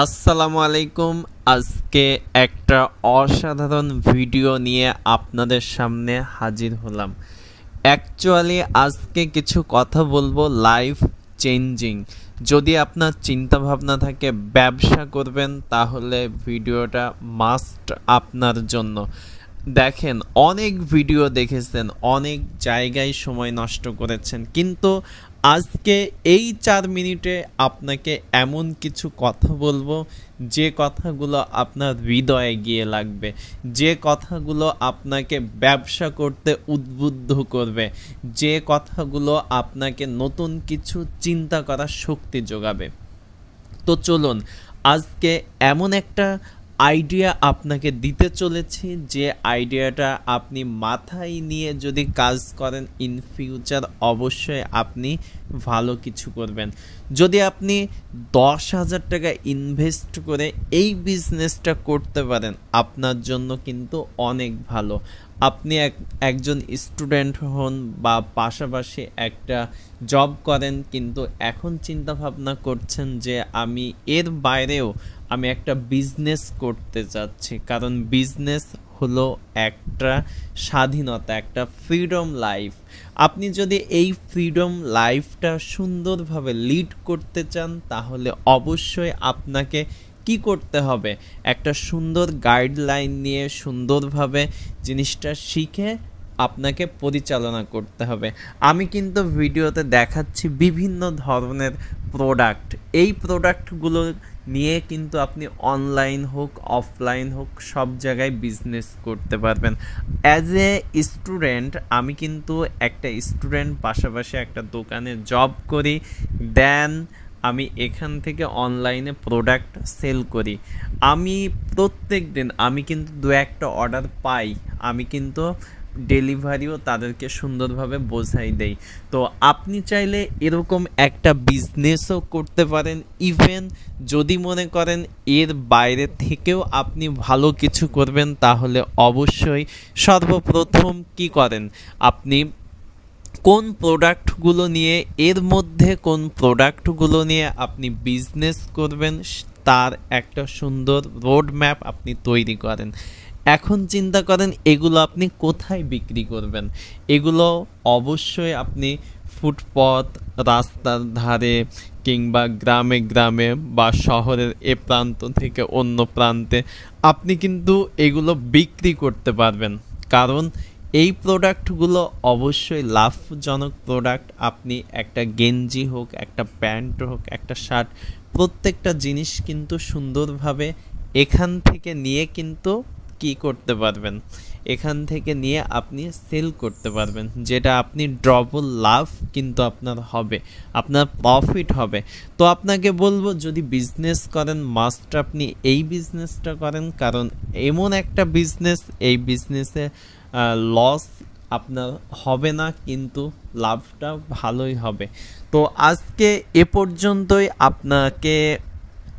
আসসালামু আলাইকুম। আজকে একটা অসাধারণ ভিডিও নিয়ে আপনাদের সামনে হাজির হলাম। অ্যাকচুয়ালি আজকে কিছু কথা বলবো লাইফ চেঞ্জিং। যদি আপনার চিন্তা ভাবনা থাকে ব্যবসা করবেন, তাহলে ভিডিওটা মাস্ট আপনার জন্য। দেখেন, অনেক ভিডিও দেখেছেন, অনেক জায়গায় সময় নষ্ট করেছেন, কিন্তু আজকে এই 4 মিনিটে আপনাকে এমন কিছু কথা বলবো যে কথাগুলো আপনার হৃদয়ে গিয়ে লাগবে, যে কথাগুলো আপনাকে ব্যবসা করতে উদ্বুদ্ধ করবে, যে কথাগুলো আপনাকে নতুন কিছু চিন্তা করার শক্তি যোগাবে। তো চলুন, আজকে এমন একটা আইডিয়া আপনাকে দিতে চলেছি, যে আইডিয়াটা আপনি মাথায় নিয়ে যদি কাজ করেন, ইন ফিউচার অবশ্যই আপনি ভালো কিছু করবেন। যদি আপনি 10,000 টাকা ইনভেস্ট করে এই বিজনেসটা করতে পারেন, আপনার জন্য কিন্তু অনেক ভালো। আপনি একজন স্টুডেন্ট হন বা পাশাপাশি একটা জব করেন, কিন্তু এখন চিন্তা ভাবনা করছেন যে আমি এর বাইরেও আমি একটা বিজনেস করতে চাচ্ছি, কারণ বিজনেস হলো একটা স্বাধীনতা, একটা ফ্রিডম লাইফ। আপনি যদি এই ফ্রিডম লাইফটা সুন্দরভাবে লিড করতে চান, তাহলে অবশ্যই আপনাকে কি করতে হবে, একটা সুন্দর গাইডলাইন নিয়ে সুন্দরভাবে জিনিসটা শিখে আপনাকে পরিচালনা করতে হবে। আমি কিন্তু ভিডিওতে দেখাচ্ছি বিভিন্ন ধরনের প্রোডাক্ট। এই প্রোডাক্টগুলো নিয়ে কিন্তু আপনি অনলাইন হোক অফলাইন হোক সব জায়গায় বিজনেস করতে পারবেন। অ্যাজ এ স্টুডেন্ট, আমি কিন্তু একটা স্টুডেন্ট, পাশাপাশি একটা দোকানে জব করি, দেন আমি এখান থেকে অনলাইনে প্রোডাক্ট সেল করি। আমি প্রত্যেক দিন আমি কিন্তু 2-1টা অর্ডার পাই, আমি কিন্তু ডেলিভারিও তাদেরকে সুন্দরভাবে বোঝাই দেই। তো আপনি চাইলে এরকম একটা বিজনেসও করতে পারেন। ইভেন যদি মনে করেন এর বাইরে থেকেও আপনি ভালো কিছু করবেন, তাহলে অবশ্যই সর্বপ্রথম কি করেন, আপনি কোন প্রোডাক্টগুলো নিয়ে, এর মধ্যে কোন প্রোডাক্টগুলো নিয়ে আপনি বিজনেস করবেন, তার একটা সুন্দর রোড ম্যাপ আপনি তৈরি করেন। এখন চিন্তা করেন এগুলো আপনি কোথায় বিক্রি করবেন। এগুলো অবশ্যই আপনি ফুটপথ, রাস্তার ধারে, কিংবা গ্রামে গ্রামে বা শহরের এ প্রান্ত থেকে অন্য প্রান্তে আপনি কিন্তু এগুলো বিক্রি করতে পারবেন, কারণ এই প্রোডাক্টগুলো অবশ্যই লাভজনক প্রোডাক্ট। আপনি একটা গেঞ্জি হোক, একটা প্যান্ট হোক, একটা শার্ট, প্রত্যেকটা জিনিস কিন্তু সুন্দরভাবে এখান থেকে নিয়ে কিন্তু কি করতে পারবেন, এখান থেকে নিয়ে আপনি সেল করতে পারবেন, যেটা আপনি ডবল লাভ কিন্তু আপনার হবে, আপনার প্রফিট হবে। তো আপনাকে বলবো, যদি বিজনেস করেন মাস্ট আপনি এই বিজনেসটা করেন, কারণ এমন একটা বিজনেস, এই বিজনেসে লস আপনার হবে না, কিন্তু লাভটা ভালোই হবে। তো আজকে এ পর্যন্তই আপনাকে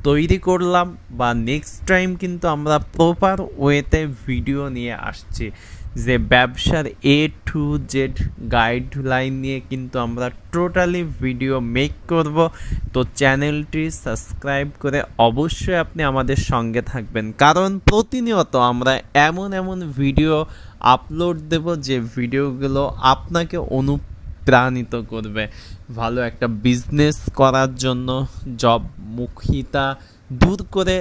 তৈরি করলাম, বা নেক্সট টাইম কিন্তু আমরা প্রপার ওয়েতে ভিডিও নিয়ে আসছি, যে ব্যবসার A to Z গাইডলাইন নিয়ে কিন্তু আমরা টোটালি ভিডিও মেক করব। তো চ্যানেলটি সাবস্ক্রাইব করে অবশ্যই আপনি আমাদের সঙ্গে থাকবেন, কারণ প্রতিনিয়ত আমরা এমন এমন ভিডিও আপলোড দেব, যে ভিডিওগুলো আপনাকে অনুপ্রাণিত করবে ভালো একটা বিজনেস করার জন্য, জব মুখিতা দূর করে